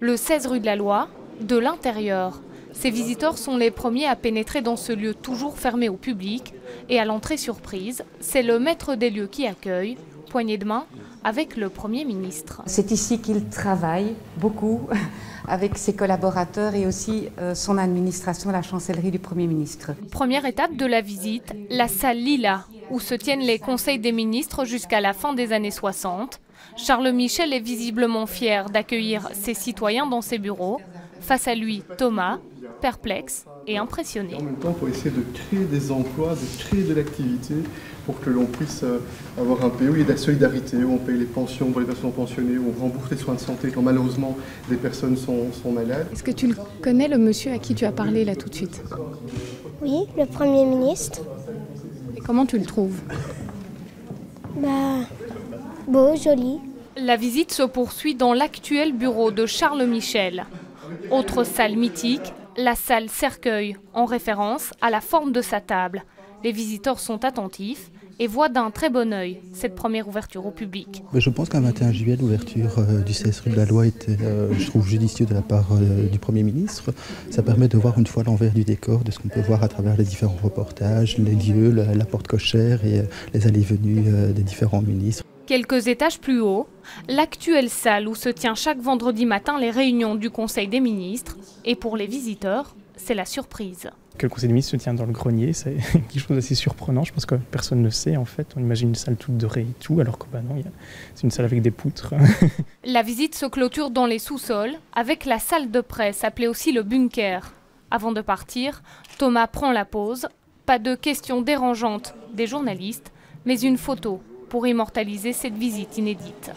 Le 16 rue de la Loi, de l'intérieur. Ces visiteurs sont les premiers à pénétrer dans ce lieu toujours fermé au public. Et à l'entrée surprise, c'est le maître des lieux qui accueille, poignée de main avec le Premier ministre. C'est ici qu'il travaille beaucoup avec ses collaborateurs et aussi son administration, la chancellerie du Premier ministre. Première étape de la visite, la salle Lila, où se tiennent les conseils des ministres jusqu'à la fin des années 60. Charles Michel est visiblement fier d'accueillir ses citoyens dans ses bureaux. Face à lui, Thomas, perplexe et impressionné. En même temps, pour essayer de créer des emplois, de créer de l'activité, pour que l'on puisse avoir un pays où il y a de la solidarité, où on paye les pensions pour les personnes pensionnées, où on rembourse les soins de santé quand malheureusement des personnes sont malades. Est-ce que tu le connais, le monsieur à qui tu as parlé là tout de suite? Oui, le Premier ministre. Et comment tu le trouves? Beau, joli. La visite se poursuit dans l'actuel bureau de Charles Michel. Autre salle mythique, la salle Cercueil, en référence à la forme de sa table. Les visiteurs sont attentifs et voient d'un très bon œil cette première ouverture au public. Je pense qu'un 21 juillet, l'ouverture du 16 rue de la Loi était, je trouve, judicieux de la part du Premier ministre. Ça permet de voir une fois l'envers du décor de ce qu'on peut voir à travers les différents reportages, les lieux, la porte cochère et les allées et venues des différents ministres. Quelques étages plus haut, l'actuelle salle où se tient chaque vendredi matin les réunions du Conseil des ministres. Et pour les visiteurs, c'est la surprise. Que le Conseil des ministres se tient dans le grenier, c'est quelque chose d'assez surprenant. Je pense que personne ne sait en fait. On imagine une salle toute dorée et tout, alors que non, c'est une salle avec des poutres. La visite se clôture dans les sous-sols avec la salle de presse, appelée aussi le bunker. Avant de partir, Thomas prend la pause. Pas de questions dérangeantes des journalistes, mais une photo pour immortaliser cette visite inédite.